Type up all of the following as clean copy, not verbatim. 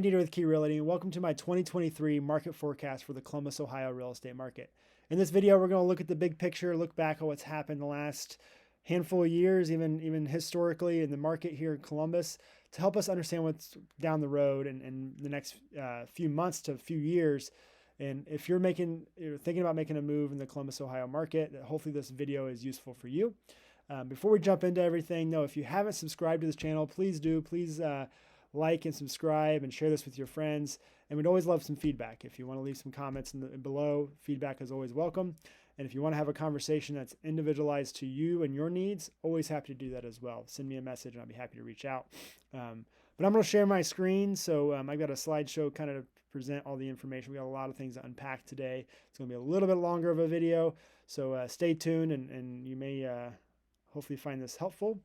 Ryan Deeter with Realty, and welcome to my 2023 market forecast for the Columbus, Ohio real estate market. In this video, we're going to look at the big picture, look back at what's happened the last handful of years, even historically in the market here in Columbus, to help us understand what's down the road and the next few months to a few years. And if you're thinking about making a move in the Columbus, Ohio market, hopefully this video is useful for you. Before we jump into everything, though, if you haven't subscribed to this channel, please do. Please like and subscribe and share this with your friends. And we'd always love some feedback. If you want to leave some comments below, feedback is always welcome. And if you want to have a conversation that's individualized to you and your needs, always happy to do that as well. Send me a message and I'll be happy to reach out. But I'm going to share my screen. So I've got a slideshow kind of to present all the information. We got a lot of things to unpack today. It's going to be a little bit longer of a video. So stay tuned and you may hopefully find this helpful.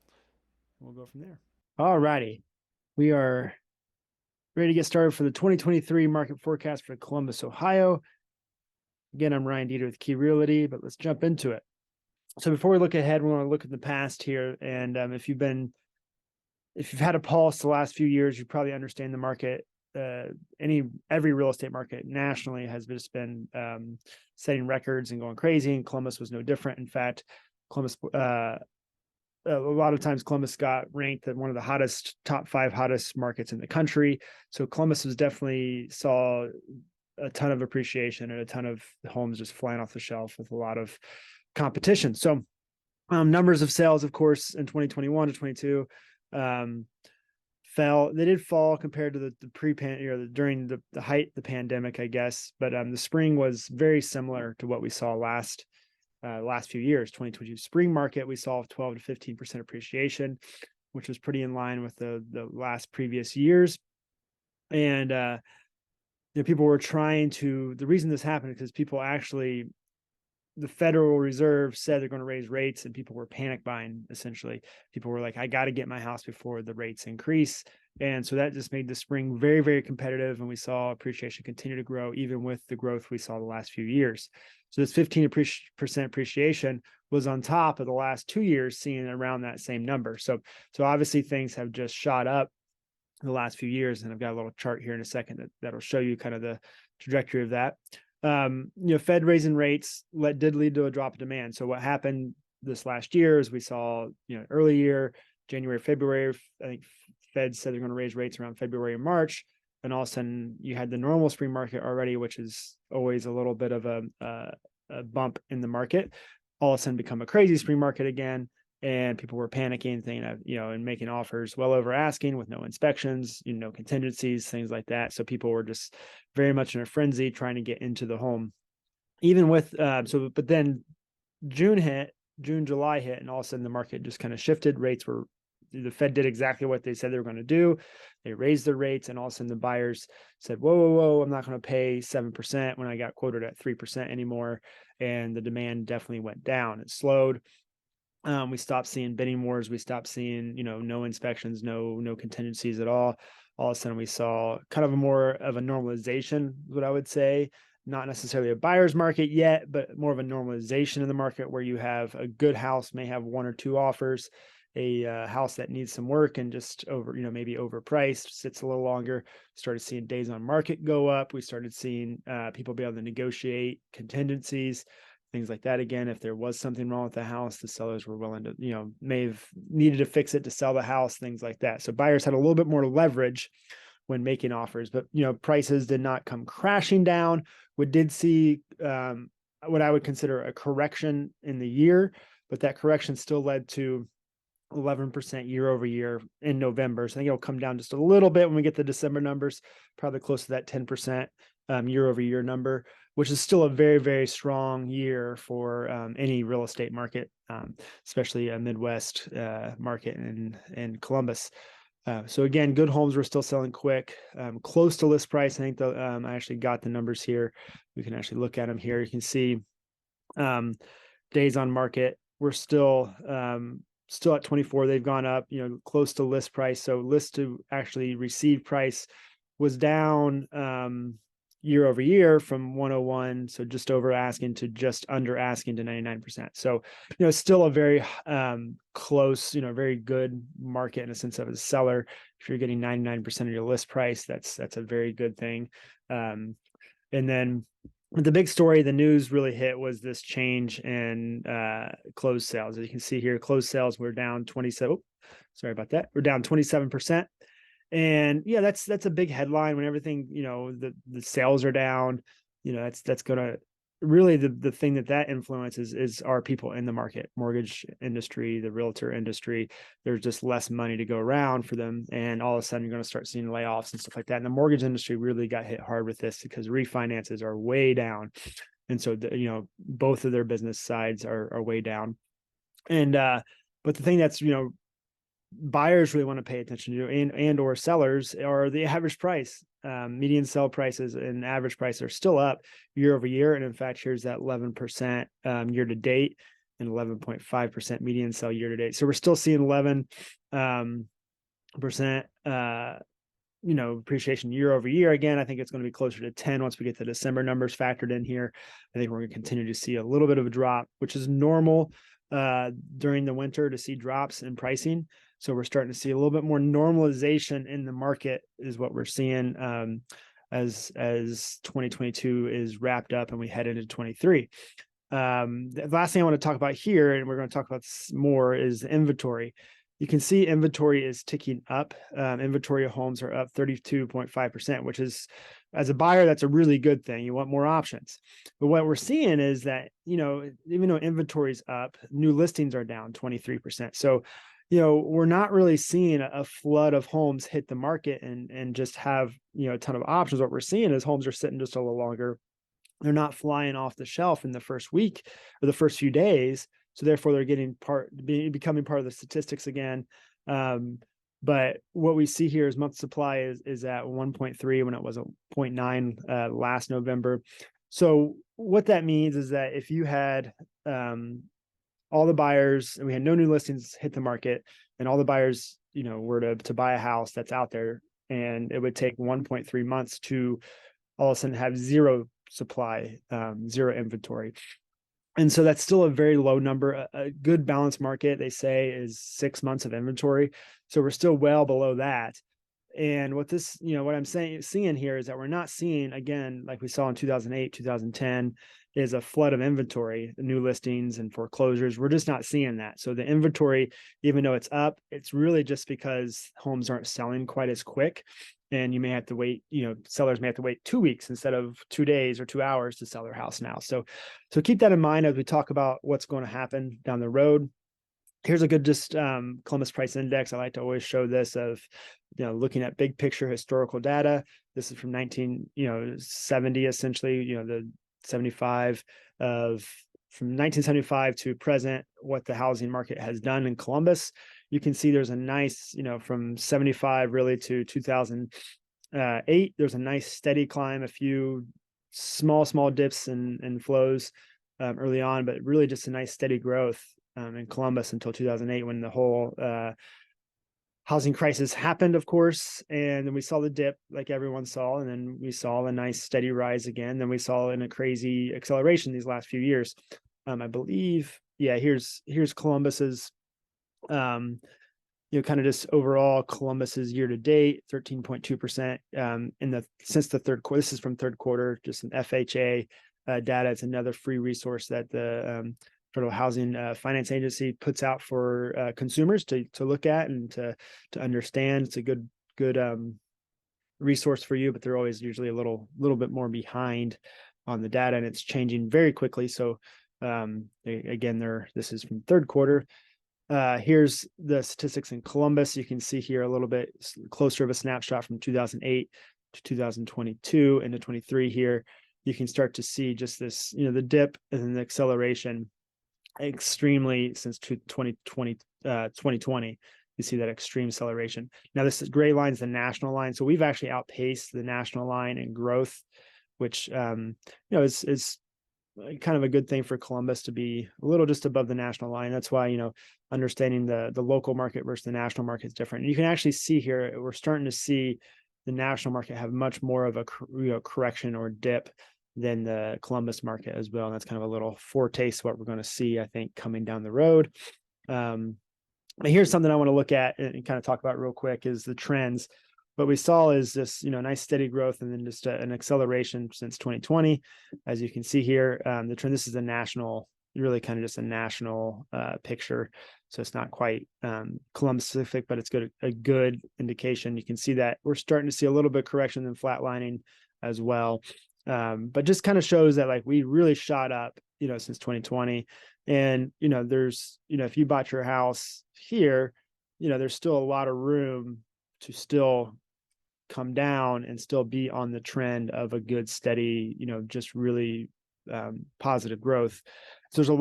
We'll go from there. All righty. We are ready to get started for the 2023 market forecast for Columbus, Ohio. Again, I'm Ryan Deeter with Key Realty, but let's jump into it. So before we look ahead, we want to look at the past here. And if you've had a pulse the last few years, you probably understand the market. Every real estate market nationally has just been setting records and going crazy, and Columbus was no different. In fact, Columbus a lot of times Columbus got ranked as one of the top 5 hottest markets in the country. So Columbus definitely saw a ton of appreciation and a ton of homes just flying off the shelf with a lot of competition. So numbers of sales, of course, in 2021 to 22 fell. They did fall compared to the during the height of the pandemic, I guess. But the spring was very similar to what we saw last few years. 2022 spring market, we saw 12 to 15% appreciation, which was pretty in line with the last previous years. And people were the reason this happened is because the Federal Reserve said they're going to raise rates, and people were panic buying. Essentially, people were like, I got to get my house before the rates increase. And so that just made the spring very, very competitive. And we saw appreciation continue to grow, even with the growth we saw the last few years. So this 15% appreciation was on top of the last 2 years, seeing around that same number. So obviously things have just shot up in the last few years. And I've got a little chart here in a second that'll show you kind of the trajectory of that. Fed raising rates did lead to a drop in demand. So what happened this last year is we saw, early year, January, February, I think Fed said they're going to raise rates around February and March. And all of a sudden you had the normal spring market already, which is always a little bit of a bump in the market, all of a sudden become a crazy spring market again. And people were panicking, thinking of, and making offers well over asking with no inspections, no contingencies, things like that. So people were just very much in a frenzy trying to get into the home. Even with, but then June, July hit, and all of a sudden the market just kind of shifted. The Fed did exactly what they said they were going to do. They raised their rates, and all of a sudden the buyers said, whoa, I'm not going to pay 7% when I got quoted at 3% anymore. And the demand definitely went down. It slowed. We stopped seeing bidding wars. We stopped seeing, no inspections, no contingencies at all. All of a sudden we saw kind of more of a normalization, what I would say, not necessarily a buyer's market yet, but more of a normalization in the market where you have a good house may have 1 or 2 offers, a house that needs some work and just maybe overpriced, sits a little longer. Started seeing days on market go up. We started seeing people be able to negotiate contingencies, things like that. Again, if there was something wrong with the house, the sellers were willing to, may have needed to fix it to sell the house, things like that. So buyers had a little bit more leverage when making offers, but, prices did not come crashing down. We did see what I would consider a correction in the year, but that correction still led to 11% year over year in November. So I think it'll come down just a little bit when we get the December numbers, probably close to that 10% year over year number, which is still a very, very strong year for any real estate market, especially a Midwest market in Columbus. So again, good homes were still selling quick, close to list price. I think I actually got the numbers here. We can actually look at them here. You can see days on market. We're still at 24. They've gone up, close to list price. So list to actually receive price was down, year over year from 101, so just over asking to just under asking to 99%. So, still a very close, very good market in a sense of a seller. If you're getting 99% of your list price, that's a very good thing. And then the big story the news really hit was this change in closed sales. As you can see here, closed sales were down 27. Sorry about that. We're down 27%. And yeah, that's a big headline when everything, the sales are down. That's gonna really the thing that influences is are people in the market, mortgage industry, the realtor industry. There's just less money to go around for them, and all of a sudden you're going to start seeing layoffs and stuff like that. And the mortgage industry really got hit hard with this because refinances are way down, and so both of their business sides are way down. And but the thing that's buyers really want to pay attention to and or sellers are the average price. Median sell prices and average price are still up year over year. And in fact, here's that 11% year to date and 11.5% median sell year to date. So we're still seeing 11% appreciation year over year. Again, I think it's going to be closer to 10 once we get the December numbers factored in here. I think we're going to continue to see a little bit of a drop, which is normal during the winter to see drops in pricing. So we're starting to see a little bit more normalization in the market is what we're seeing as 2022 is wrapped up and we head into 23. The last thing I want to talk about here, and we're going to talk about this more, is inventory. You can see inventory is ticking up. Inventory of homes are up 32.5%, which is, as a buyer, that's a really good thing. You want more options. But what we're seeing is that, even though inventory is up, new listings are down 23%. So, we're not really seeing a flood of homes hit the market and just have, a ton of options. What we're seeing is homes are sitting just a little longer. They're not flying off the shelf in the first week or the first few days. So therefore they're becoming part of the statistics again. But what we see here is month supply is at 1.3 when it was 0.9 last November. So what that means is that if you had all the buyers and we had no new listings hit the market and all the buyers, were to buy a house that's out there, and it would take 1.3 months to all of a sudden have zero supply, zero inventory. And so that's still a very low number. A good balanced market, they say, is 6 months of inventory. So we're still well below that. And what I'm seeing here is that we're not seeing, again, like we saw in 2008, 2010, is a flood of inventory, new listings and foreclosures. We're just not seeing that. So the inventory, even though it's up, it's really just because homes aren't selling quite as quick. And you may have to wait, sellers may have to wait 2 weeks instead of 2 days or 2 hours to sell their house now. So keep that in mind as we talk about what's going to happen down the road. Here's a good Columbus Price Index. I like to always show this of, looking at big picture historical data. This is from 1970, essentially, the 75 from 1975 to present, what the housing market has done in Columbus. You can see there's a nice, from 75 really to 2008, there's a nice steady climb, a few small dips and flows early on, but really just a nice steady growth in Columbus until 2008 when the whole housing crisis happened, of course. And then we saw the dip like everyone saw, and then we saw a nice steady rise again. Then we saw in a crazy acceleration these last few years. I believe, here's Columbus's, kind of just overall Columbus's year to date, 13.2% since the third quarter. This is from third quarter, just an FHA data. It's another free resource that the Federal Housing Finance Agency puts out for consumers to look at and to understand. It's a good resource for you, but they're always usually a little bit more behind on the data, and it's changing very quickly. So again, this is from third quarter. Here's the statistics in Columbus. You can see here a little bit closer of a snapshot from 2008 to 2022 into 23 here. You can start to see just this, the dip and then the acceleration extremely since 2020. You see that extreme acceleration. Now this gray line is the national line. So we've actually outpaced the national line in growth, which, is kind of a good thing for Columbus to be a little just above the national line. That's why, understanding the local market versus the national market is different. And you can actually see here, we're starting to see the national market have much more of a correction or dip than the Columbus market as well. And that's kind of a little foretaste of what we're going to see, I think, coming down the road. But here's something I want to look at and kind of talk about real quick is the trends. What we saw is this, nice steady growth and then just an acceleration since 2020. As you can see here, the trend, this is a national, really kind of just a national picture. So it's not quite Columbus specific, but it's a good indication. You can see that we're starting to see a little bit of correction and flatlining as well. But just kind of shows that like we really shot up, since 2020. And, there's, if you bought your house here, there's still a lot of room to still come down and still be on the trend of a good, steady, just really positive growth. So there's a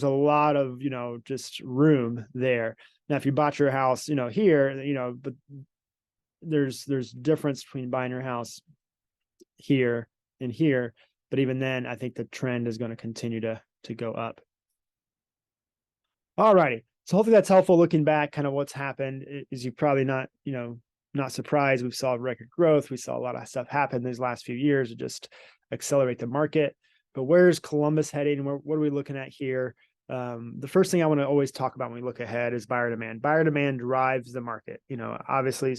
lot of, just room there. Now, if you bought your house, here, but there's difference between buying your house here and here. But even then, I think the trend is going to continue to go up. All righty. So hopefully that's helpful looking back, kind of what's happened. Is you probably not surprised. We saw record growth. We saw a lot of stuff happen these last few years to just accelerate the market. But where's Columbus heading? What are we looking at here? The first thing I want to always talk about when we look ahead is buyer demand. Buyer demand drives the market. Obviously,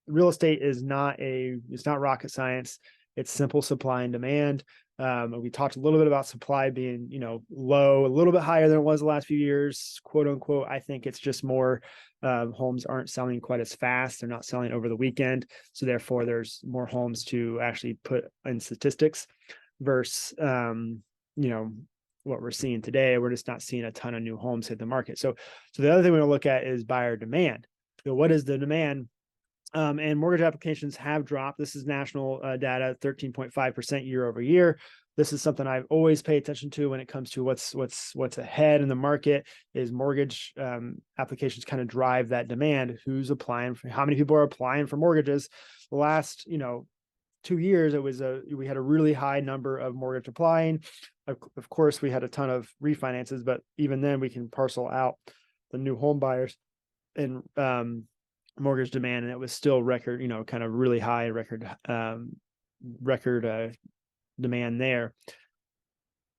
real estate is it's not rocket science. It's simple supply and demand. We talked a little bit about supply being, low, a little bit higher than it was the last few years, quote unquote. I think it's just more homes aren't selling quite as fast. They're not selling over the weekend. So therefore there's more homes to actually put in statistics versus, what we're seeing today. We're just not seeing a ton of new homes hit the market. So the other thing we're going to look at is buyer demand. So what is the demand? And mortgage applications have dropped. This is national data, 13.5% year over year. This is something I've always paid attention to when it comes to what's ahead in the market. Is mortgage applications kind of drive that demand? Who's applying for? How many people are applying for mortgages? The last 2 years, we had a really high number of mortgage applying. Of course, we had a ton of refinances, but even then, we can parcel out the new home buyers and mortgage demand, and it was still record, kind of really high record demand there.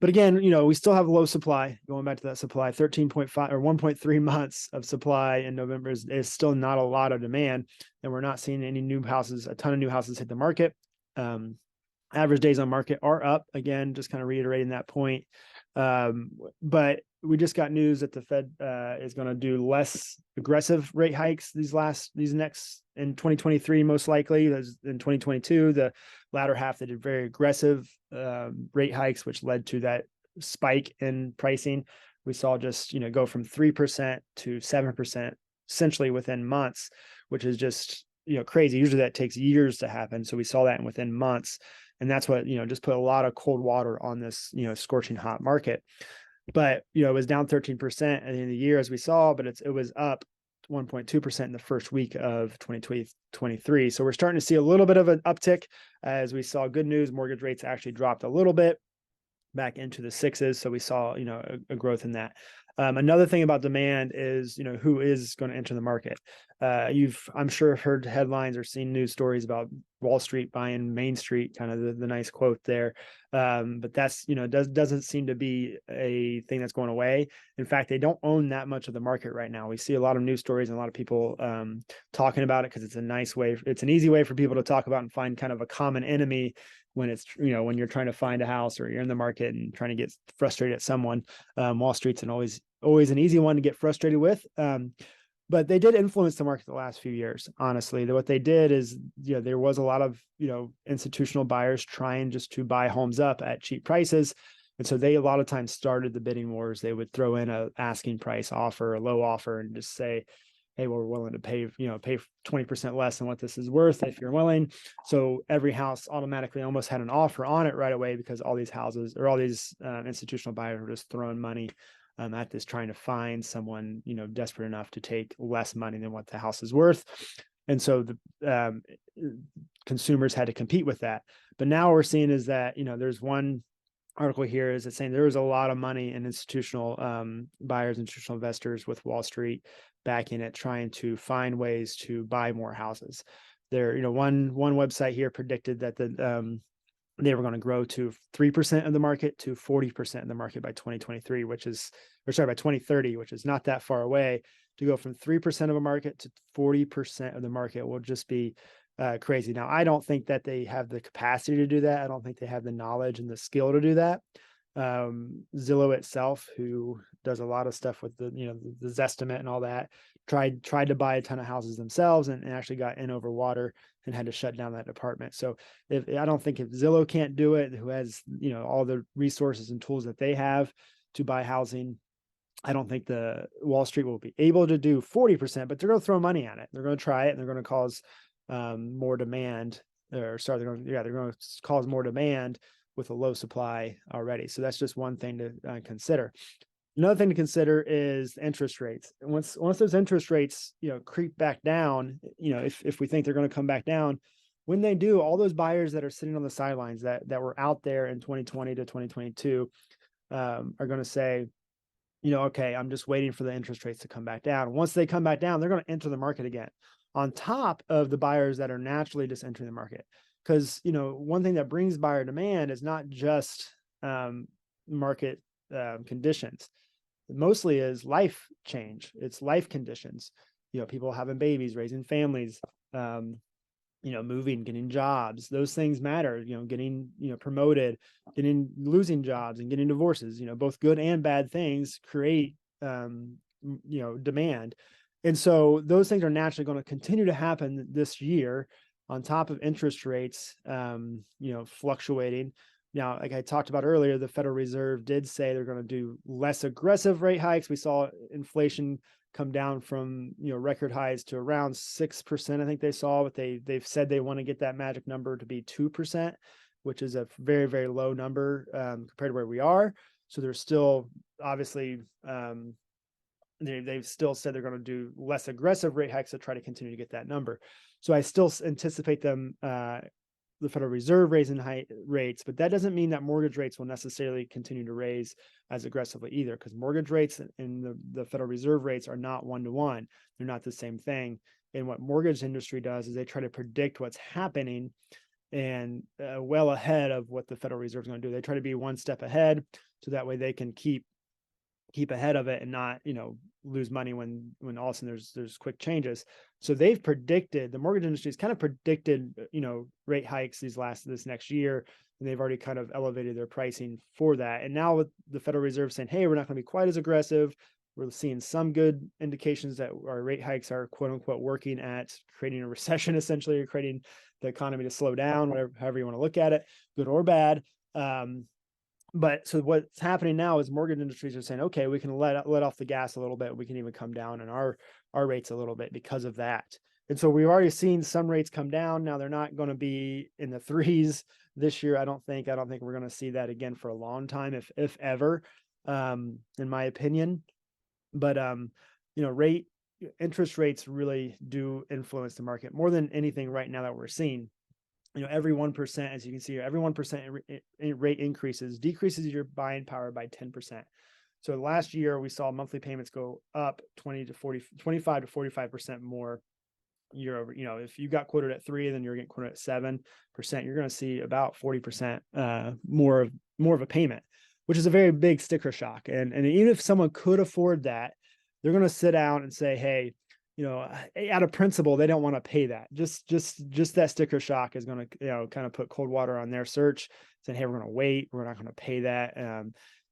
But again, we still have low supply. Going back to that supply, 13.5 or 1.3 months of supply in November is still not a lot of demand, and we're not seeing any a ton of new houses hit the market. Average days on market are up again, just kind of reiterating that point. But we just got news that the Fed is going to do less aggressive rate hikes these next in 2023, most likely. As in 2022, the latter half, they did very aggressive rate hikes, which led to that spike in pricing. We saw just, go from 3% to 7% essentially within months, which is just, crazy. Usually that takes years to happen. So we saw that within months. And that's what, just put a lot of cold water on this, scorching hot market. But, it was down 13% at the end of the year, as we saw, but it was up 1.2% in the first week of 2023. So we're starting to see a little bit of an uptick as we saw good news. Mortgage rates actually dropped a little bit back into the sixes. So we saw, a growth in that. Another thing about demand is, who is going to enter the market. I'm sure heard headlines or seen news stories about Wall Street buying Main Street, kind of the nice quote there. But that's, doesn't seem to be a thing that's going away. In fact, they don't own that much of the market right now. We see a lot of news stories and a lot of people talking about it because it's a nice way. It's an easy way for people to talk about and find kind of a common enemy when it's, when you're trying to find a house or you're in the market and trying to get frustrated at someone. Wall Street's always an easy one to get frustrated with. But they did influence the market the last few years. Honestly, what they did is, there was a lot of, institutional buyers trying just to buy homes up at cheap prices. And so they, a lot of times, started the bidding wars. They would throw in a asking price offer, a low offer, and just say, hey, we're willing to pay 20% less than what this is worth if you're willing. So every house automatically almost had an offer on it right away because all these houses or all these institutional buyers were just throwing money at this, trying to find someone, desperate enough to take less money than what the house is worth. And so the consumers had to compete with that. But now what we're seeing is that, there's one article here is it's saying there was a lot of money in institutional buyers, institutional investors with Wall Street backing it, trying to find ways to buy more houses. There, one website here predicted that they were going to grow to 3% of the market to 40% of the market by 2023, by 2030, which is not that far away. To go from 3% of a market to 40% of the market will just be crazy. Now, I don't think that they have the capacity to do that. I don't think they have the knowledge and the skill to do that. Zillow itself, who does a lot of stuff with the Zestimate and all that, tried to buy a ton of houses themselves and actually got in over water and had to shut down that department. So I don't think if Zillow can't do it, who has all the resources and tools that they have to buy housing, I don't think the Wall Street will be able to do 40%, but they're going to throw money at it. They're going to try it, and they're going to cause more demand, they're going to cause more demand with a low supply already. So that's just one thing to consider. Another thing to consider is interest rates. And once those interest rates, creep back down, if we think they're going to come back down, when they do, all those buyers that are sitting on the sidelines that were out there in 2020 to 2022 are going to say, okay, I'm just waiting for the interest rates to come back down. Once they come back down, they're going to enter the market again, on top of the buyers that are naturally just entering the market. Because, one thing that brings buyer demand is not just market conditions. It mostly is life change. It's life conditions. People having babies, raising families, moving, getting jobs. Those things matter. Getting promoted, losing jobs, and getting divorces. Both good and bad things create demand. And so those things are naturally going to continue to happen this year, on top of interest rates, fluctuating. Now, like I talked about earlier, the Federal Reserve did say they're going to do less aggressive rate hikes. We saw inflation come down from record highs to around 6%. I think they saw, but they've said they want to get that magic number to be 2%, which is a very, very low number compared to where we are. So there's still obviously they've still said they're going to do less aggressive rate hikes to try to continue to get that number. So I still anticipate them, the Federal Reserve raising rates, but that doesn't mean that mortgage rates will necessarily continue to raise as aggressively either, because mortgage rates and the Federal Reserve rates are not one-to-one. They're not the same thing. And what mortgage industry does is they try to predict what's happening and well ahead of what the Federal Reserve is going to do. They try to be one step ahead, so that way they can keep ahead of it and not lose money when all of a sudden there's quick changes. So they've predicted, the mortgage industry has kind of predicted rate hikes this next year, and they've already kind of elevated their pricing for that. And now with the Federal Reserve saying, hey, we're not going to be quite as aggressive, we're seeing some good indications that our rate hikes are quote unquote working at creating a recession, essentially, or creating the economy to slow down, however you want to look at it, good or bad. But so what's happening now is mortgage industries are saying, okay, we can let off the gas a little bit. We can even come down on our rates a little bit because of that. And so we've already seen some rates come down. Now they're not going to be in the threes this year. I don't think we're going to see that again for a long time, if ever, in my opinion. But interest rates really do influence the market more than anything right now that we're seeing. Every 1%, as you can see here, every 1% rate decreases your buying power by 10%. So last year we saw monthly payments go up 25 to 45% more year over. If you got quoted at 3, then you're getting quoted at 7%. You're going to see about 40% more of a payment, which is a very big sticker shock. And even if someone could afford that, they're going to sit down and say, hey, out of principle, they don't want to pay that. Just that sticker shock is going to, kind of put cold water on their search, saying, hey, we're going to wait. We're not going to pay that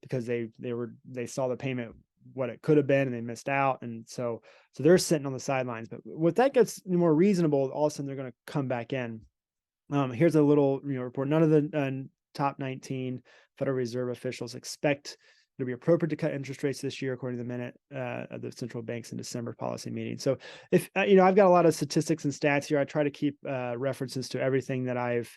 because they saw the payment, what it could have been, and they missed out. And so they're sitting on the sidelines. But what that gets more reasonable, all of a sudden they're going to come back in. Here's a little report. None of the top 19 Federal Reserve officials expect it'll be appropriate to cut interest rates this year, according to the minute of the central bank's in December policy meeting. So if, I've got a lot of statistics and stats here. I try to keep references to everything that I've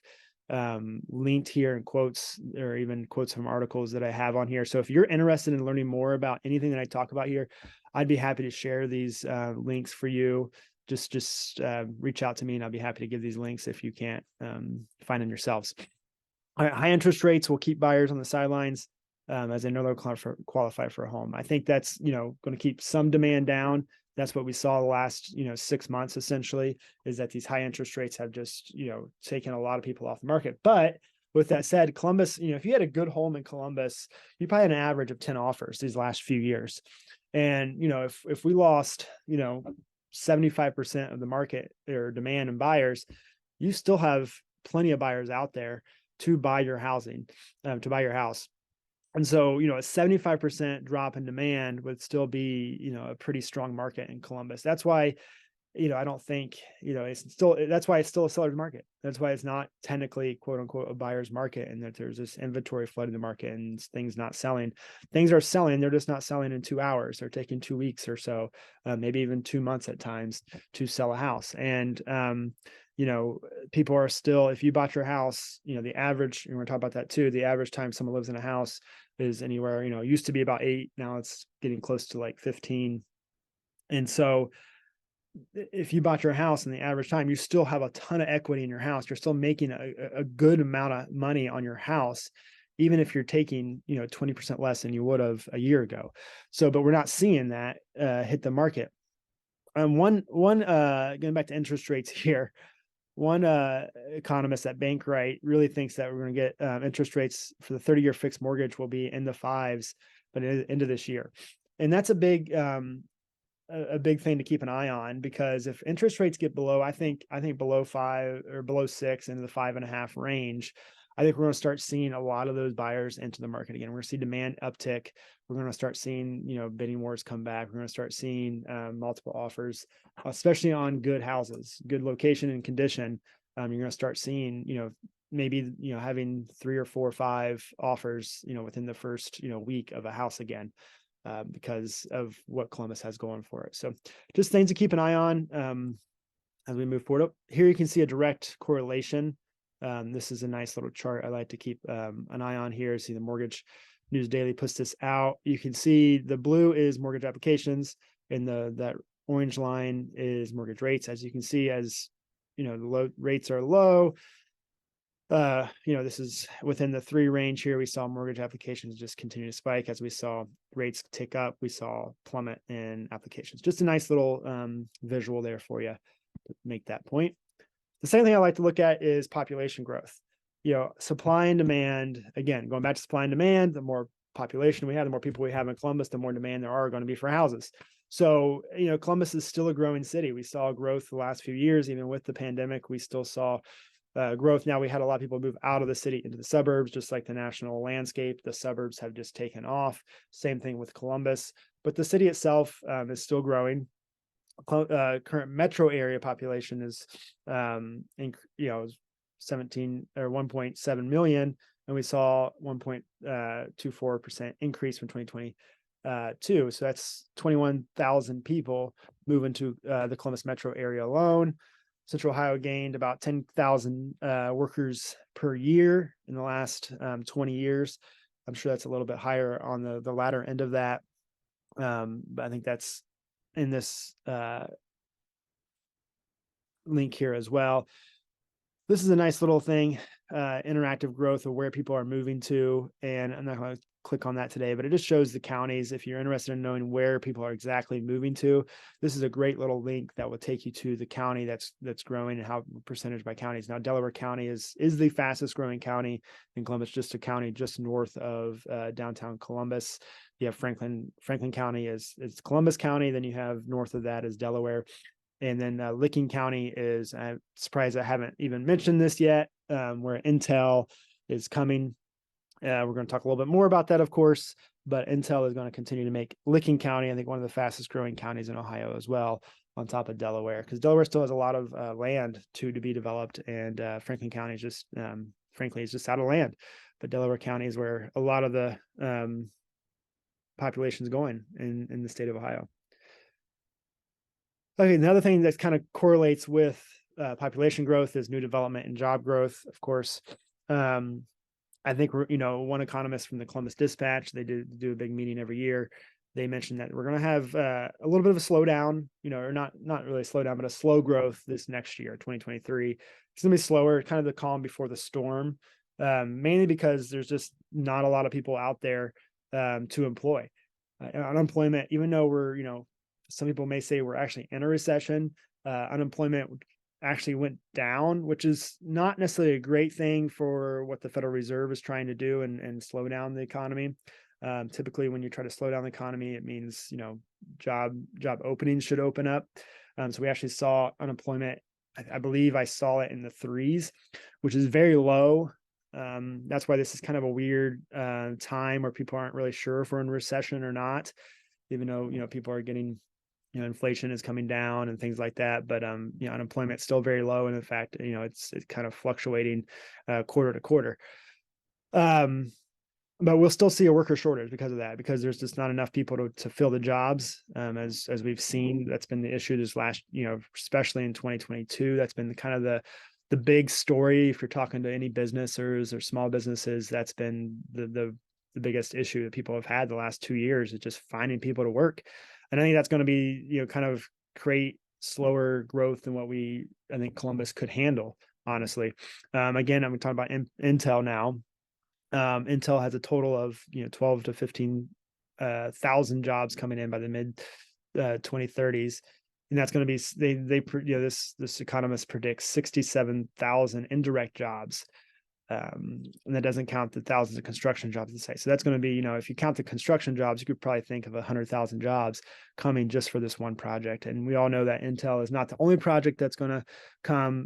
linked here in quotes, or even quotes from articles that I have on here. So if you're interested in learning more about anything that I talk about here, I'd be happy to share these links for you. Just reach out to me and I'll be happy to give these links if you can't find them yourselves. high interest rates will keep buyers on the sidelines, as they know they'll qualify for a home. I think that's, going to keep some demand down. That's what we saw the last, 6 months, essentially, is that these high interest rates have just, taken a lot of people off the market. But with that said, Columbus, if you had a good home in Columbus, you probably had an average of 10 offers these last few years. And, if we lost, 75% of the market or demand and buyers, you still have plenty of buyers out there to buy your to buy your house. And so, a 75% drop in demand would still be, a pretty strong market in Columbus. That's why, I don't think, that's why it's still a seller's market. That's why it's not technically, quote unquote, a buyer's market, and that there's this inventory flooding the market and things not selling. Things are selling. They're just not selling in 2 hours. They're taking 2 weeks or so, maybe even 2 months at times to sell a house. And, people are still, if you bought your house, the average, and we're talking about that too, the average time someone lives in a house is anywhere, it used to be about 8. Now it's getting close to like 15. And so if you bought your house in the average time, you still have a ton of equity in your house. You're still making a good amount of money on your house, even if you're taking, 20% less than you would have a year ago. So, but we're not seeing that hit the market. One going back to interest rates here, one economist at Bankrate really thinks that we're going to get interest rates for the 30-year fixed mortgage will be in the 5s, but into this year. And that's a big thing to keep an eye on, because if interest rates get below, I think below 5 or below 6 into the 5.5 range, I think we're going to start seeing a lot of those buyers into the market again. We're going to see demand uptick. We're going to start seeing, bidding wars come back. We're going to start seeing multiple offers, especially on good houses, good location and condition. You're going to start seeing, maybe, having 3 or 4 or 5 offers, within the first, week of a house again, because of what Columbus has going for it. So just things to keep an eye on as we move forward. Here you can see a direct correlation. This is a nice little chart I like to keep an eye on here. See, the Mortgage News Daily puts this out. You can see the blue is mortgage applications, and that orange line is mortgage rates. As you can see, as the rates are low, this is within the 3 range here. We saw mortgage applications just continue to spike. As we saw rates tick up, we saw plummet in applications. Just a nice little visual there for you to make that point. The second thing I like to look at is population growth. Supply and demand, again, going back to supply and demand, the more population we have, the more people we have in Columbus, the more demand there are going to be for houses. So, Columbus is still a growing city. We saw growth the last few years, even with the pandemic, we still saw growth. Now, we had a lot of people move out of the city into the suburbs, just like the national landscape. The suburbs have just taken off. Same thing with Columbus, but the city itself is still growing. Current metro area population is 17 or 1.7 million, and we saw 1.24% increase from 2022. So that's 21,000 people move into the Columbus metro area alone. Central Ohio gained about 10,000 workers per year in the last 20 years. I'm sure that's a little bit higher on the latter end of that, but I think that's in this link here as well. This is a nice little thing, interactive growth of where people are moving to. And I'm not going to click on that today, but it just shows the counties. If you're interested in knowing where people are exactly moving to, this is a great little link that will take you to the county that's growing and how percentage by counties. Now, Delaware County is the fastest growing county in Columbus, just a county just north of downtown Columbus. You have Franklin County is Columbus County. Then you have north of that is Delaware. And then Licking County is, I'm surprised I haven't even mentioned this yet, where Intel is coming. We're going to talk a little bit more about that, of course, but Intel is going to continue to make Licking County, I think, one of the fastest growing counties in Ohio as well, on top of Delaware, because Delaware still has a lot of land to be developed, and Franklin County is just, frankly, is just out of land. But Delaware County is where a lot of the population is going in the state of Ohio. Okay, another thing that kind of correlates with population growth is new development and job growth, of course. I think one economist from the Columbus Dispatch, they do a big meeting every year. They mentioned that we're going to have a little bit of a slowdown, or not really a slowdown, but a slow growth this next year, 2023. It's going to be slower, kind of the calm before the storm. mainly because there's just not a lot of people out there to employ. Unemployment, even though some people may say we're actually in a recession, unemployment actually went down, which is not necessarily a great thing for what the Federal Reserve is trying to do and slow down the economy. Typically, when you try to slow down the economy, it means job openings should open up. So we actually saw unemployment. I believe I saw it in the threes, which is very low. That's why this is kind of a weird time where people aren't really sure if we're in recession or not, even though people are getting inflation is coming down and things like that, but unemployment's still very low, and in fact it's kind of fluctuating quarter to quarter. But we'll still see a worker shortage because of that, because there's just not enough people to fill the jobs. As we've seen, that's been the issue this last, especially in 2022. That's been kind of the big story. If you're talking to any businesses or small businesses, that's been the biggest issue that people have had the last 2 years, is just finding people to work. And I think that's going to be, kind of create slower growth than what I think Columbus could handle, honestly. Again, I'm talking about Intel now. Intel has a total of 12 to 15 thousand jobs coming in by the mid 2030s, and that's going to be this economist predicts 67,000 indirect jobs, and that doesn't count the thousands of construction jobs at site. So that's going to be, if you count the construction jobs, you could probably think of 100,000 jobs coming just for this one project. And we all know that Intel is not the only project that's going to come.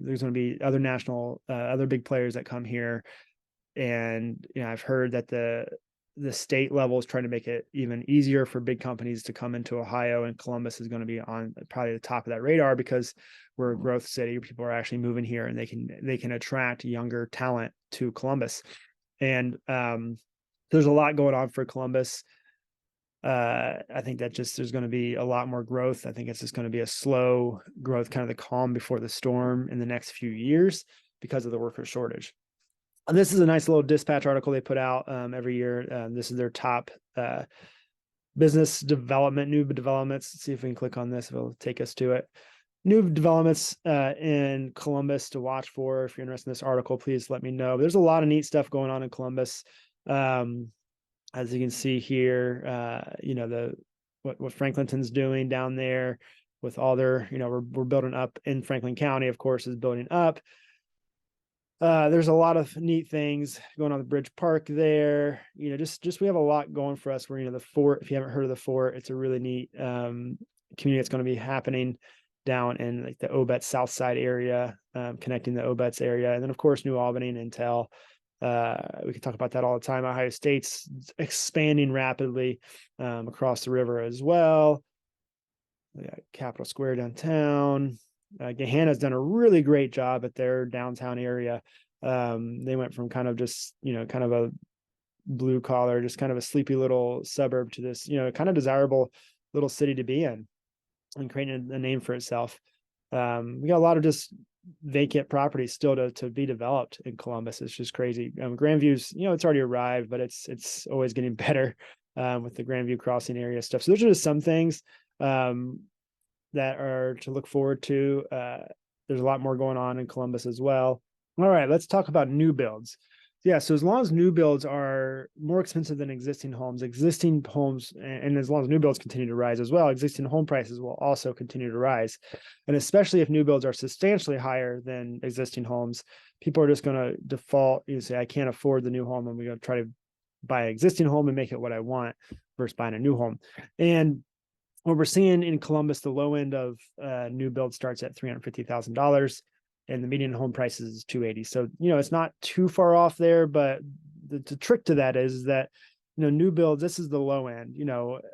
There's going to be other big players that come here. And I've heard that the state level is trying to make it even easier for big companies to come into Ohio, and Columbus is going to be on probably the top of that radar because we're a growth city. People are actually moving here, and they can attract younger talent to Columbus. And there's a lot going on for Columbus. I think that there's going to be a lot more growth. I think it's just going to be a slow growth, kind of the calm before the storm in the next few years because of the worker shortage. This is a nice little dispatch article they put out every year. This is their top business development, new developments. Let's see if we can click on this. It'll take us to it. New developments in Columbus to watch for. If you're interested in this article, please let me know. There's a lot of neat stuff going on in Columbus. As you can see here, what Franklinton's doing down there with all their, we're building up in Franklin County, of course, is building up. There's a lot of neat things going on the Bridge Park there. Just we have a lot going for us. We're, the Fort, if you haven't heard of the Fort, it's a really neat community that's going to be happening down in like the Obetz South Side area, connecting the Obetz area. And then of course, New Albany and Intel. We can talk about that all the time. Ohio State's expanding rapidly across the river as well. We got Capitol Square downtown. Gahanna's done a really great job at their downtown area. They went from kind of just, kind of a blue collar, just kind of a sleepy little suburb to this, kind of desirable little city to be in, and creating a name for itself. We got a lot of just vacant properties still to be developed in Columbus. It's just crazy. Grandview's, it's already arrived, but it's always getting better with the Grandview Crossing area stuff. So those are just some things that are to look forward to. There's a lot more going on in Columbus as well. All right, let's talk about new builds. Yeah, so as long as new builds are more expensive than existing homes, and as long as new builds continue to rise as well, existing home prices will also continue to rise. And especially if new builds are substantially higher than existing homes, people are just going to default, say, I can't afford the new home, and we're going to try to buy an existing home and make it what I want versus buying a new home. And what we're seeing in Columbus, the low end of new build starts at $350,000, and the median home price is $280,000. So, it's not too far off there, but the trick to that is that, new builds, this is the low end.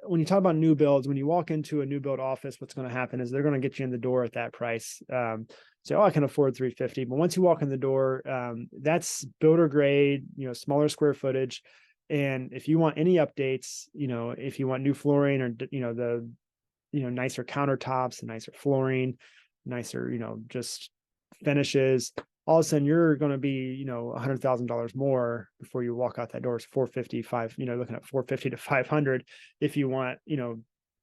When you talk about new builds, when you walk into a new build office, what's going to happen is they're going to get you in the door at that price. Say, I can afford $350,000. But once you walk in the door, that's builder grade, smaller square footage. And if you want any updates, if you want new flooring or, nicer countertops and nicer flooring, nicer, just finishes, all of a sudden you're going to be, $100,000 more before you walk out that door. It's 455, looking at 450 to 500 if you want, a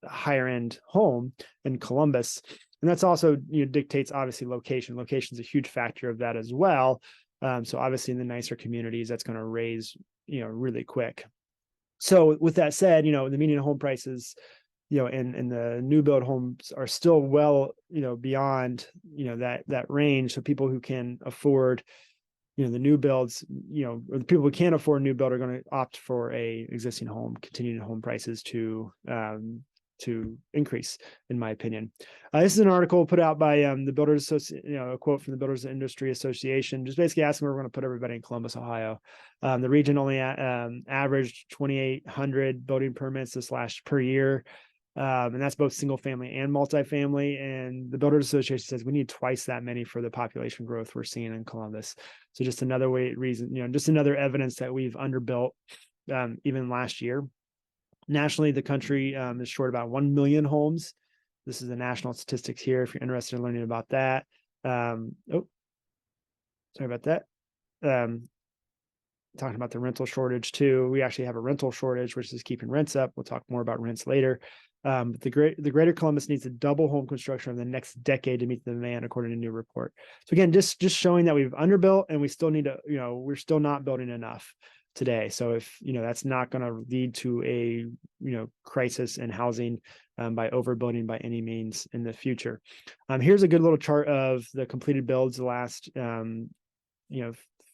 higher end home in Columbus. And that's also, dictates obviously location. Location is a huge factor of that as well. So obviously in the nicer communities, that's going to raise, really quick. So with that said, the median home prices, and the new build homes are still well, beyond, that range. So people who can afford, the new builds, or the people who can't afford a new build are going to opt for a existing home, continuing home prices to increase, in my opinion. This is an article put out by the Builders Association, a quote from the Builders Industry Association, just basically asking where we're going to put everybody in Columbus, Ohio. The region only averaged 2,800 building permits per year. And that's both single family and multifamily. And the Builders Association says we need twice that many for the population growth we're seeing in Columbus. So just another reason, just another evidence that we've underbuilt even last year. Nationally, the country is short about 1 million homes. This is the national statistics here, if you're interested in learning about that. Sorry about that. Talking about the rental shortage too. We actually have a rental shortage, which is keeping rents up. We'll talk more about rents later. But the greater Columbus needs to double home construction over the next decade to meet the demand, according to a new report. So again, just showing that we've underbuilt and we still need to, we're still not building enough today. So if, that's not going to lead to a, crisis in housing by overbuilding by any means in the future. Here's a good little chart of the completed builds the last,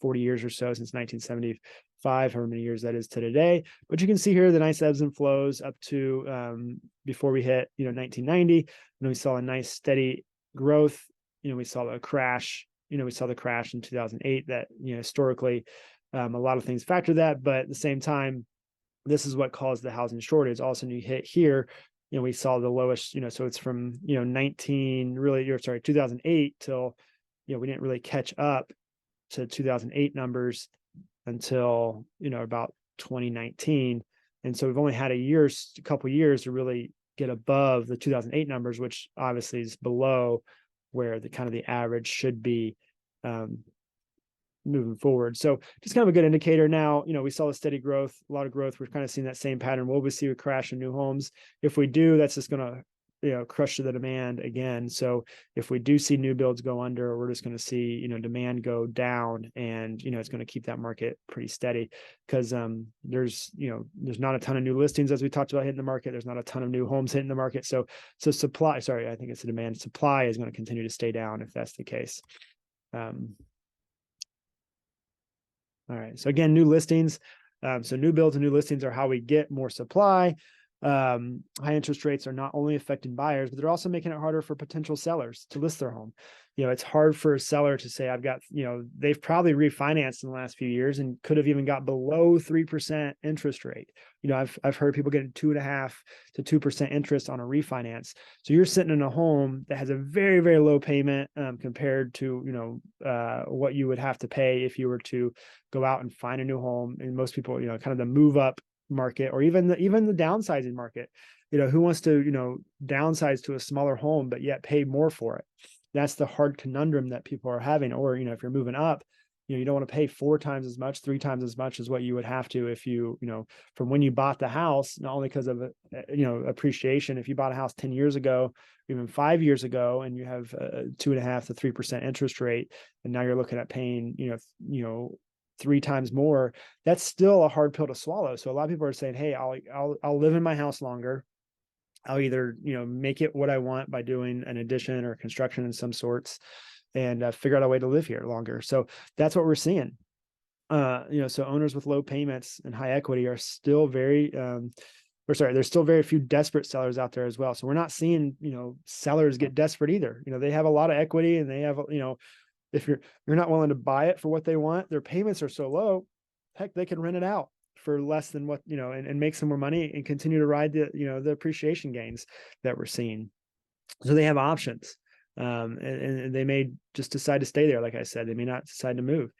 40 years or so, since 1975, however many years that is to today. But you can see here the nice ebbs and flows up to before we hit, 1990. And then we saw a nice steady growth. We saw a crash. We saw the crash in 2008 that, historically, a lot of things factor that. But at the same time, this is what caused the housing shortage. All of a sudden you hit here, we saw the lowest, so it's from, 2008 till, we didn't really catch up to 2008 numbers until, about 2019. And so we've only had a couple years to really get above the 2008 numbers, which obviously is below where the kind of the average should be moving forward. So just kind of a good indicator. Now, we saw a steady growth, a lot of growth. We're kind of seeing that same pattern. Will we see a crash in new homes? If we do, that's just going to, crush the demand again. So if we do see new builds go under, we're just going to see, demand go down, and, it's going to keep that market pretty steady because there's not a ton of new listings, as we talked about, hitting the market. There's not a ton of new homes hitting the market. So supply, I think it's the demand. Supply is going to continue to stay down if that's the case. All right. So again, new listings. So new builds and new listings are how we get more supply. High interest rates are not only affecting buyers, but they're also making it harder for potential sellers to list their home. It's hard for a seller to say, I've got, they've probably refinanced in the last few years and could have even got below 3% interest rate. I've heard people getting 2.5% to 2% interest on a refinance. So you're sitting in a home that has a very, very low payment compared to, what you would have to pay if you were to go out and find a new home. And most people, kind of the move up market, or even the downsizing market, who wants to, downsize to a smaller home, but yet pay more for it. That's the hard conundrum that people are having. Or, if you're moving up, you don't want to pay 4 times as much, 3 times as much as what you would have to if you, from when you bought the house, not only because of, appreciation. If you bought a house 10 years ago, even 5 years ago, and you have a 2.5% to 3% interest rate, and now you're looking at paying, 3 times more, that's still a hard pill to swallow. So a lot of people are saying, hey, I'll live in my house longer. I'll either, make it what I want by doing an addition or construction in some sorts, and figure out a way to live here longer. So that's what we're seeing. So owners with low payments and high equity are still there's still very few desperate sellers out there as well. So we're not seeing, sellers get desperate either. They have a lot of equity, and they have, if you're not willing to buy it for what they want, their payments are so low, heck, they can rent it out for less than what, and make some more money and continue to ride the appreciation gains that we're seeing. So they have options. And they may just decide to stay there. Like I said, they may not decide to move.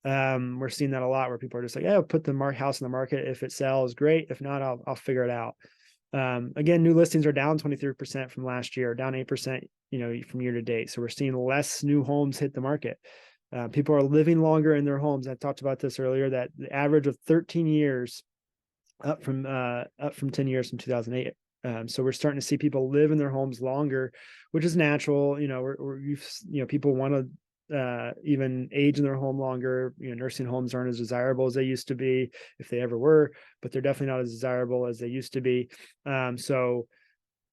We're seeing that a lot, where people are just like, I'll put the house in the market. If it sells, great. If not, I'll figure it out. Again, new listings are down 23% from last year, down 8%, from year to date. So we're seeing less new homes hit the market. People are living longer in their homes. I talked about this earlier, that the average of 13 years up from 10 years from 2008. So we're starting to see people live in their homes longer, which is natural. People want to even age in their home longer. Nursing homes aren't as desirable as they used to be, if they ever were, but they're definitely not as desirable as they used to be. So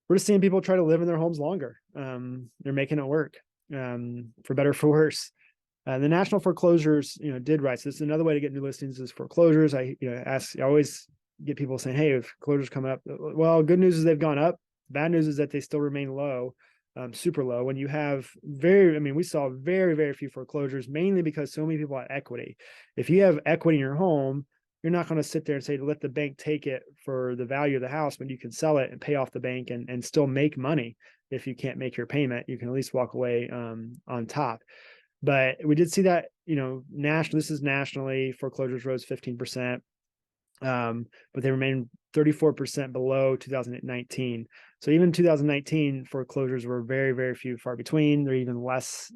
we're just seeing people try to live in their homes longer. They're making it work, for better or for worse. The national foreclosures, did rise. So this is another way to get new listings is foreclosures. I always get people saying, "Hey, if foreclosures come up," well, good news is they've gone up. Bad news is that they still remain low, super low. When you have we saw very, very few foreclosures, mainly because so many people had equity. If you have equity in your home, you're not going to sit there and say, let the bank take it for the value of the house when you can sell it and pay off the bank and still make money. If you can't make your payment, you can at least walk away on top. But we did see that, this is nationally, foreclosures rose 15%, but they remain 34% below 2019. So even 2019 foreclosures were very, very few, far between. They're even less,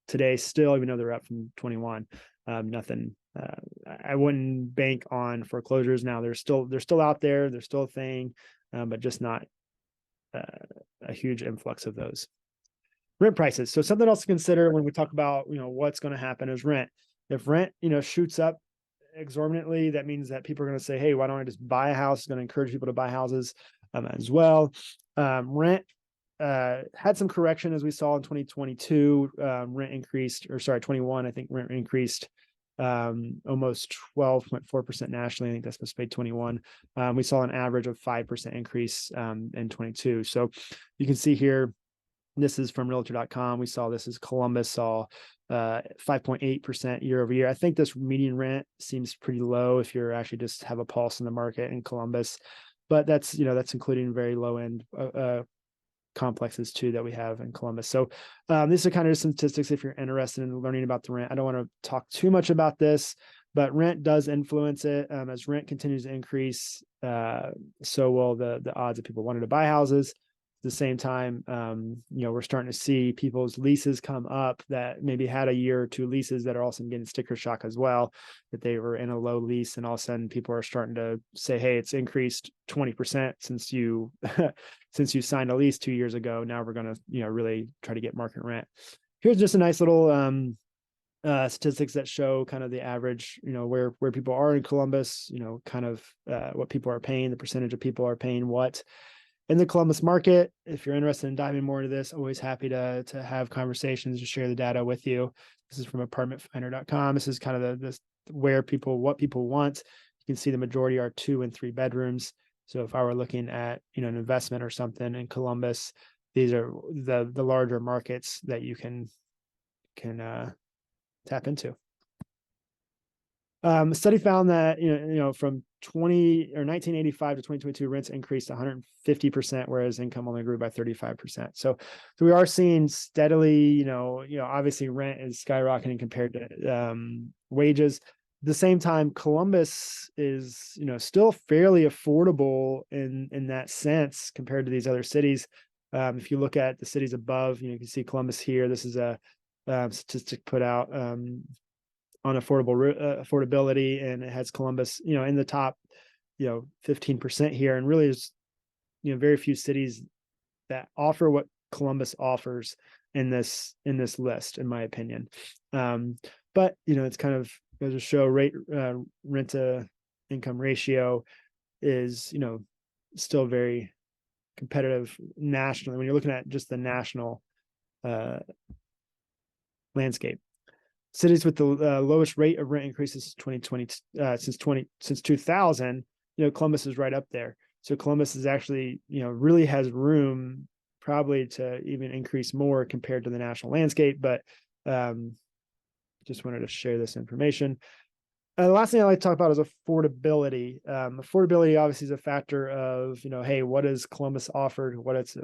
today still, even though they're up from 21. Nothing. I wouldn't bank on foreclosures now. They're still out there. They're still a thing, but just not a huge influx of those. Rent prices. So something else to consider when we talk about, what's going to happen is rent. If rent, shoots up exorbitantly, that means that people are going to say, hey, why don't I just buy a house? It's going to encourage people to buy houses as well. Rent had some correction as we saw in 2022. Rent increased, 21, I think rent increased almost 12.4% nationally. I think that's supposed to be 21. We saw an average of 5% increase in 22. So you can see here, this is from Realtor.com. We saw this as Columbus saw 5.8% year over year. I think this median rent seems pretty low if you're actually just have a pulse in the market in Columbus, but that's including very low end complexes too that we have in Columbus. So these are kind of some statistics if you're interested in learning about the rent. I don't want to talk too much about this, but rent does influence it. As rent continues to increase, so will the odds of people wanting to buy houses. At the same time, we're starting to see people's leases come up that maybe had a year or two leases that are also getting sticker shock as well, that they were in a low lease, and all of a sudden people are starting to say, hey, it's increased 20% since you since you signed a lease 2 years ago. Now we're going to really try to get market rent. Here's just a nice little statistics that show kind of the average, where people are in Columbus, kind of what people are paying, the percentage of people are paying what in the Columbus market. If you're interested in diving more into this, always happy to have conversations, to share the data with you. This is from apartmentfinder.com. This is kind of what people want. You can see the majority are 2 and 3 bedrooms. So if I were looking at, an investment or something in Columbus, these are the larger markets that you can tap into. A study found that from 1985 to 2022, rents increased 150%, whereas income only grew by 35%. So we are seeing steadily, obviously rent is skyrocketing compared to wages. At the same time, Columbus is still fairly affordable in that sense compared to these other cities. If you look at the cities above, you can see Columbus here. This is a statistic put out on affordability, and it has Columbus, in the top, 15% here, and really is, very few cities that offer what Columbus offers in this list, in my opinion. But it's kind of goes to show rent to income ratio is, still very competitive nationally when you're looking at just the national landscape. Cities with the lowest rate of rent increases since 2000, Columbus is right up there. So Columbus is actually, really has room probably to even increase more compared to the national landscape. But just wanted to share this information. The last thing I like to talk about is affordability. Affordability obviously is a factor of, hey, what is Columbus offered? What its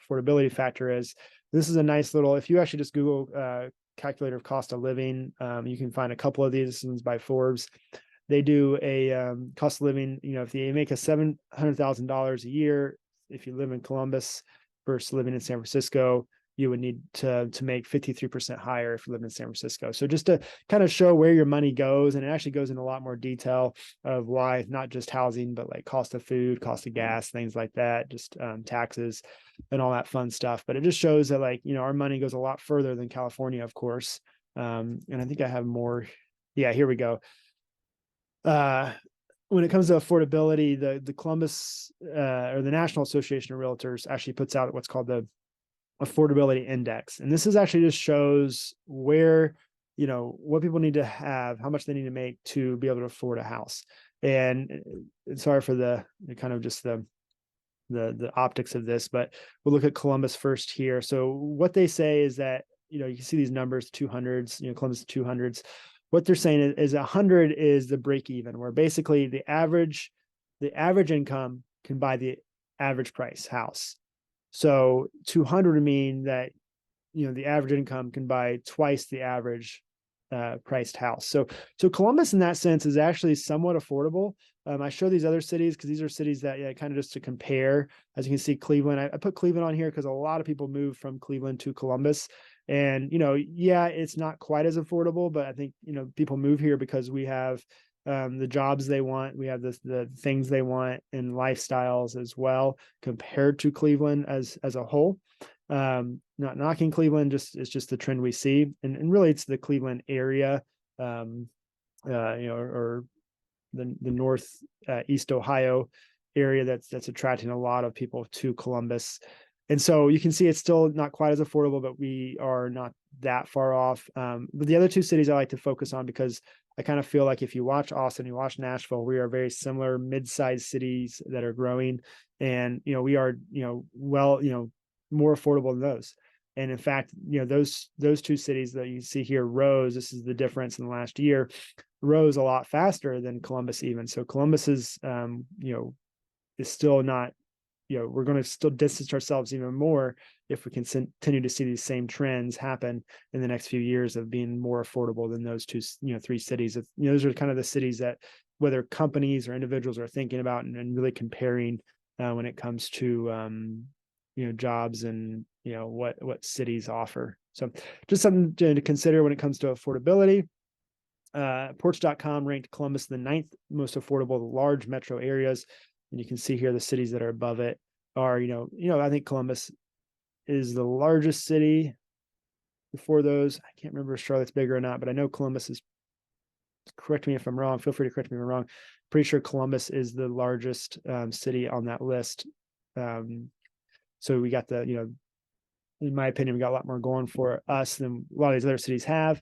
affordability factor is. This is a nice little, if you actually just Google calculator of cost of living, you can find a couple of these. This one's by Forbes. They do a cost of living, if you make a $700,000 a year, if you live in Columbus versus living in San Francisco, you would need to make 53% higher if you live in San Francisco. So just to kind of show where your money goes, and it actually goes into a lot more detail of why, not just housing, but like cost of food, cost of gas, things like that, just taxes and all that fun stuff. But it just shows that our money goes a lot further than California, of course. And I think I have more. Yeah, here we go. When it comes to affordability, the Columbus or the National Association of Realtors actually puts out what's called the Affordability Index. And this is actually just shows where, what people need to have, how much they need to make to be able to afford a house. And sorry for the kind of just the optics of this, but we'll look at Columbus first here. So what they say is that, you can see these numbers, 200s, Columbus 200s. What they're saying is 100 is the break even, where basically the average income can buy the average price house. So 200 would mean that, the average income can buy twice the average priced house. So Columbus in that sense is actually somewhat affordable. I show these other cities because these are cities that, kind of just to compare. As you can see, Cleveland, I put Cleveland on here because a lot of people move from Cleveland to Columbus. And, it's not quite as affordable, but I think, people move here because we have the jobs they want. We have the things they want and lifestyles as well, compared to Cleveland as a whole. Not knocking Cleveland, it's just the trend we see. And really it's the Cleveland area, or the north east Ohio area that's attracting a lot of people to Columbus. And so you can see it's still not quite as affordable, but we are not that far off. But the other two cities I like to focus on, because I kind of feel like if you watch Austin, you watch Nashville, we are very similar mid-sized cities that are growing. And, we are, more affordable than those. And in fact, those two cities that you see here rose. This is the difference in the last year, rose a lot faster than Columbus even. So Columbus is, is still not, we're going to still distance ourselves even more if we can continue to see these same trends happen in the next few years of being more affordable than those two, three cities. Those are kind of the cities that whether companies or individuals are thinking about and really comparing when it comes to, jobs and, what cities offer. So just something to consider when it comes to affordability. Porch.com ranked Columbus the 9th most affordable of large metro areas. And you can see here the cities that are above it are, I think Columbus is the largest city before those. I can't remember if Charlotte's bigger or not, but I know Columbus is, correct me if I'm wrong. Feel free to correct me if I'm wrong. Pretty sure Columbus is the largest city on that list. So we got in my opinion, we got a lot more going for us than a lot of these other cities have.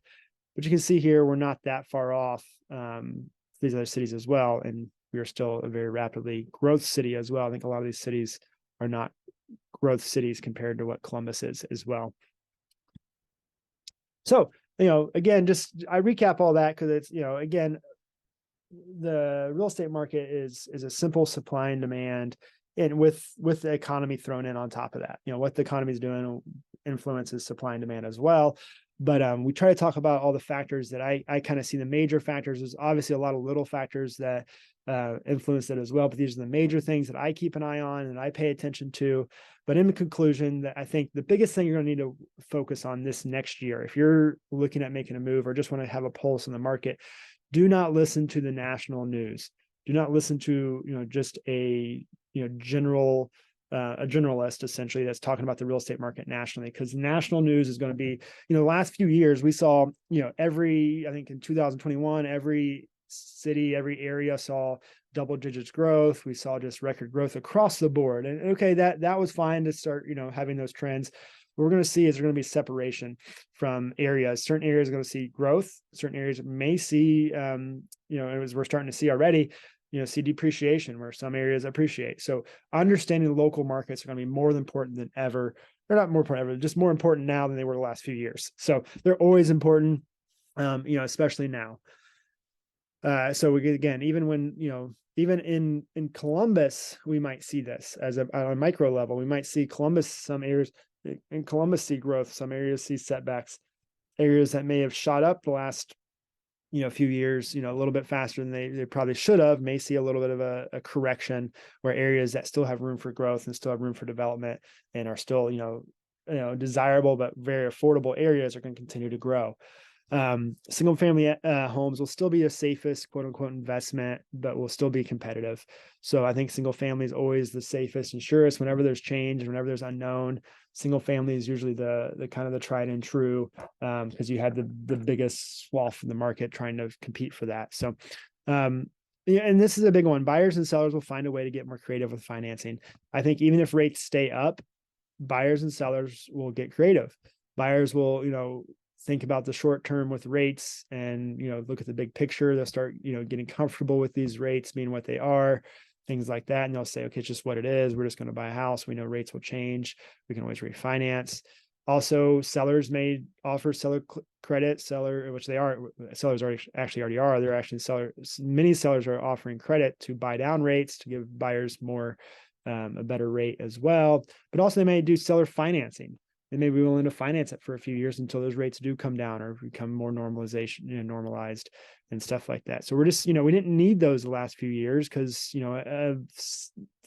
But you can see here, we're not that far off these other cities as well. And we are still a very rapidly growth city as well. I think a lot of these cities are not growth cities compared to what Columbus is as well. So, again, just I recap all that because it's, again, the real estate market is a simple supply and demand, and with the economy thrown in on top of that. What the economy is doing influences supply and demand as well. But we try to talk about all the factors that I kind of see. The major factors is obviously a lot of little factors that influence it as well. But these are the major things that I keep an eye on and I pay attention to. But in the conclusion, that I think the biggest thing you're going to need to focus on this next year, if you're looking at making a move or just want to have a pulse in the market, do not listen to the national news. Do not listen to, just a generalist essentially that's talking about the real estate market nationally, because national news is going to be, the last few years we saw, I think in 2021, every city, every area saw double digits growth. We saw just record growth across the board. And okay, that was fine to start, having those trends. What we're going to see is there's going to be separation from areas. Certain areas are going to see growth. Certain areas may see, as we're starting to see already, see depreciation where some areas appreciate. So understanding the local markets are going to be more important than ever. They're not more important ever, just more important now than they were the last few years. So they're always important, especially now. So again, even when, even in Columbus, we might see this as on a micro level. We might see Columbus, some areas in Columbus see growth, some areas see setbacks, areas that may have shot up the last, few years, a little bit faster than they probably should have, may see a little bit of a correction, where areas that still have room for growth and still have room for development and are still, desirable but very affordable areas are going to continue to grow. Single family homes will still be the safest quote unquote investment, but will still be competitive. So I think single family is always the safest and surest. Whenever there's change, whenever there's unknown, single family is usually the kind of the tried and true, because you had the biggest swath in the market trying to compete for that. So yeah, and this is a big one. Buyers and sellers will find a way to get more creative with financing. I think even if rates stay up, buyers and sellers will get creative. Buyers will, think about the short term with rates and, look at the big picture. They'll start, getting comfortable with these rates being what they are, things like that. And they'll say, okay, it's just what it is. We're just going to buy a house. We know rates will change. We can always refinance. Also, sellers may offer seller credit, which they are, sellers already are. They're actually many sellers are offering credit to buy down rates to give buyers more, a better rate as well. But also they may do seller financing. They may be willing to finance it for a few years until those rates do come down or become more normalized and stuff like that. So we're just, we didn't need those the last few years because, a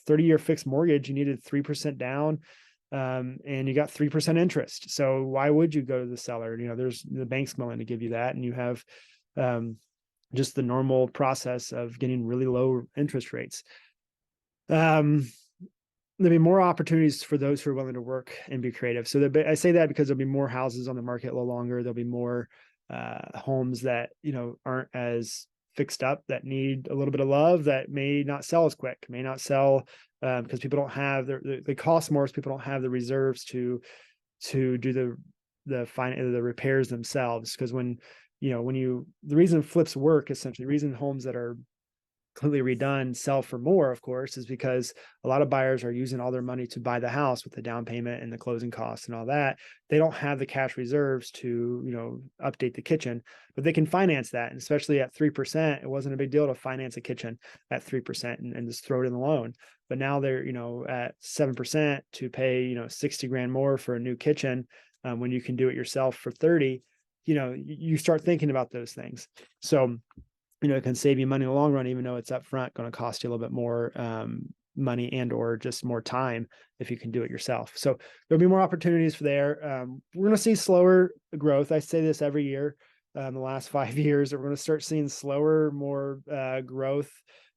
30-year fixed mortgage, you needed 3% down, and you got 3% interest. So why would you go to the seller? There's the bank's willing to give you that, and you have just the normal process of getting really low interest rates. There'll be more opportunities for those who are willing to work and be creative. So I say that because there'll be more houses on the market a little longer. There'll be more homes that, aren't as fixed up, that need a little bit of love, that may not sell as quick, may not sell because people don't have they cost more, so people don't have the reserves to do the repairs themselves. Because the reason flips work, essentially, the reason homes that are completely redone sell for more, of course, is because a lot of buyers are using all their money to buy the house with the down payment and the closing costs and all that. They don't have the cash reserves to, update the kitchen, but they can finance that. And especially at 3%, it wasn't a big deal to finance a kitchen at 3% and just throw it in the loan. But now they're, at 7% to pay, 60 grand more for a new kitchen, when you can do it yourself for 30, you start thinking about those things. So it can save you money in the long run, even though it's upfront going to cost you a little bit more money and or just more time if you can do it yourself. So there'll be more opportunities for there. We're going to see slower growth. I say this every year. The last 5 years, we're going to start seeing slower, more growth,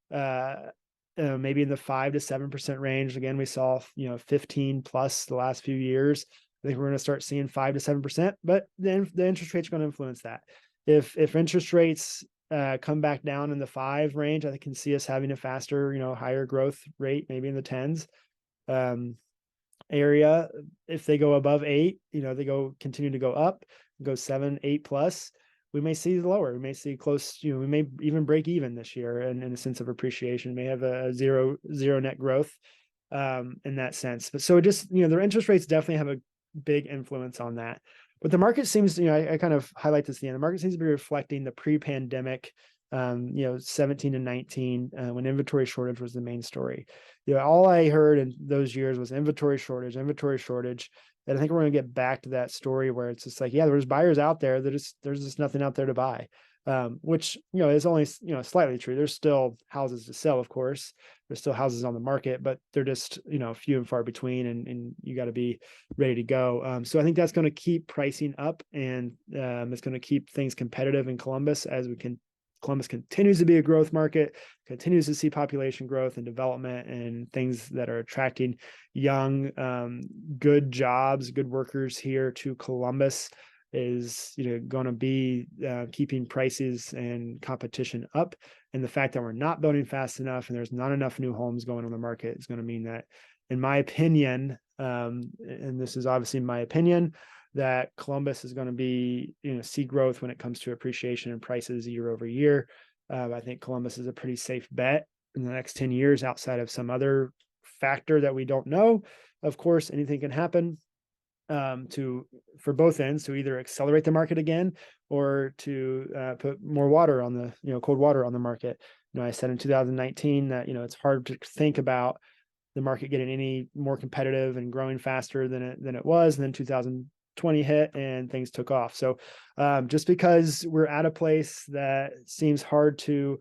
maybe in the 5 to 7% range. Again, we saw 15 plus the last few years. I think we're going to start seeing 5 to 7%, but then the interest rates are going to influence that. If interest rates come back down in the 5 range, I can see us having a faster, higher growth rate, maybe in the 10s area. If they go above 8, they continue to go up, go 7, 8 plus, we may see lower. We may see close, we may even break even this year in a sense of appreciation. We may have a zero net growth in that sense. But so it just, their interest rates definitely have a big influence on that. But the market seems, I kind of highlight this at the end. The market seems to be reflecting the pre-pandemic, 17 and 19, when inventory shortage was the main story. All I heard in those years was inventory shortage. And I think we're going to get back to that story where it's just like, yeah, there's buyers out there. There's just nothing out there to buy, which, is only, slightly true. There's still houses to sell, of course. There's still houses on the market, but they're just, few and far between, and you got to be ready to go. So I think that's going to keep pricing up, and it's going to keep things competitive in Columbus Columbus continues to be a growth market, continues to see population growth and development and things that are attracting young, good jobs, good workers here to Columbus is, going to be keeping prices and competition up. And the fact that we're not building fast enough and there's not enough new homes going on the market is going to mean that, in my opinion, and this is obviously my opinion, that Columbus is going to be, see growth when it comes to appreciation and prices year over year. I think Columbus is a pretty safe bet in the next 10 years outside of some other factor that we don't know. Of course, anything can happen for both ends, to either accelerate the market again or to put more water on the, cold water on the market. I said in 2019 that, it's hard to think about the market getting any more competitive and growing faster than it was. And then 2020 hit and things took off. So just because we're at a place that seems hard to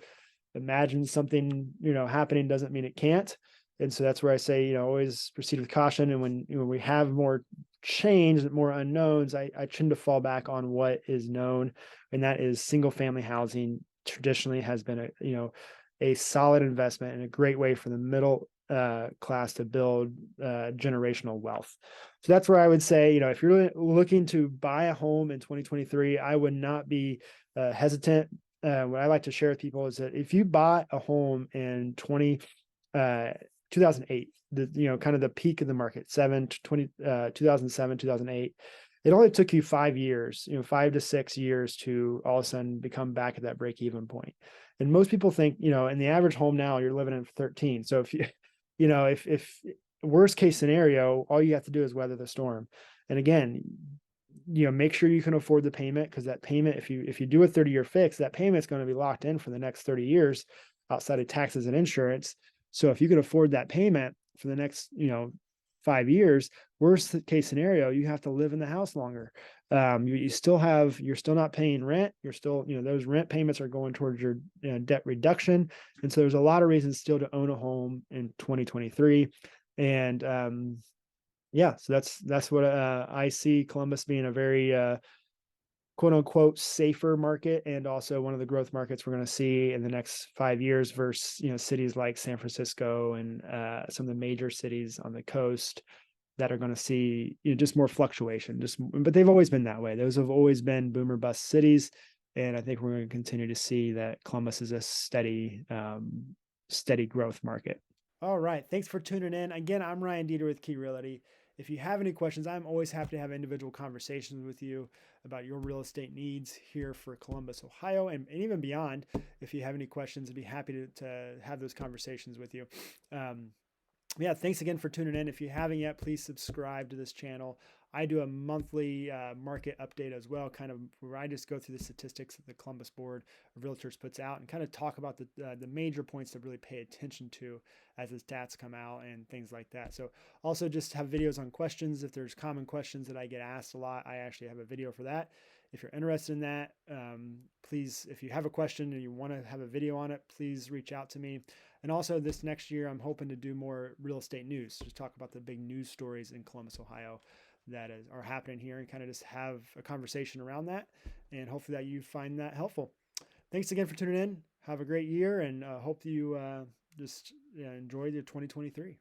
imagine something, happening doesn't mean it can't. And so that's where I say, always proceed with caution. And when we have more change, more unknowns, I tend to fall back on what is known, and that is single family housing traditionally has been a solid investment and a great way for the middle class to build generational wealth. So that's where I would say, if you're looking to buy a home in 2023, I would not be hesitant. What I like to share with people is that if you bought a home in 2008, kind of the peak of the market, 2007, 2008, it only took you 5 years, 5 to 6 years to all of a sudden become back at that break even point. And most people think, in the average home now, you're living in 13. So if if worst case scenario, all you have to do is weather the storm. And again, make sure you can afford the payment, because that payment, if you do a 30-year fix, that payment is going to be locked in for the next 30 years outside of taxes and insurance. So if you can afford that payment for the next, 5 years, worst case scenario, you have to live in the house longer. You're still not paying rent. You're still, those rent payments are going towards your debt reduction. And so there's a lot of reasons still to own a home in 2023. And yeah, so that's what I see Columbus being a very quote unquote safer market, and also one of the growth markets we're going to see in the next 5 years versus cities like San Francisco and some of the major cities on the coast that are going to see just more fluctuation. But they've always been that way. Those have always been boom or bust cities, and I think we're going to continue to see that Columbus is a steady growth market. All right, thanks for tuning in. Again, I'm Ryan Deeter with Key Realty. If you have any questions, I'm always happy to have individual conversations with you about your real estate needs here for Columbus, Ohio, and even beyond. If you have any questions, I'd be happy to have those conversations with you. Yeah, thanks again for tuning in. If you haven't yet, please subscribe to this channel. I do a monthly market update as well, kind of where I just go through the statistics that the Columbus Board of Realtors puts out and kind of talk about the major points to really pay attention to as the stats come out and things like that. So also just have videos on questions. If there's common questions that I get asked a lot, I actually have a video for that. If you're interested in that, please, if you have a question and you want to have a video on it, please reach out to me. And also this next year, I'm hoping to do more real estate news, just talk about the big news stories in Columbus, Ohio that are happening here, and kind of just have a conversation around that. And hopefully that you find that helpful. Thanks again for tuning in. Have a great year, and hope you just enjoy the 2023.